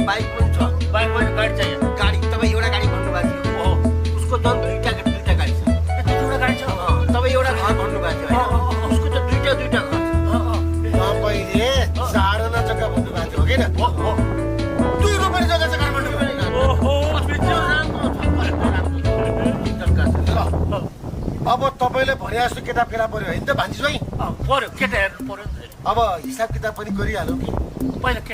Bike पनि छ। Bike पनि गाडी चाहियो। गाडी तपाईँ एउटा गाडी भन्नुभएको थियो। उसको त दुईटा गाडी छ। दुईवटा गाडी छ। तपाईँ एउटा घर भन्नुभएको थियो होइन? उसको त दुईटा घर छ। तपाईँले 4 जना जग्गा भन्नुभएको थियो हो किन? 2 रुपियाँ जग्गा चाहिँ काठमाडौँ अब तपाईँले भने जस्तो किताब फेला पर्यो होइन त भान्जी भाइ? पर्यो केटा हेर्नु पर्यो। अब हिसाब किताब पनि गरिहालौँ कि पहिला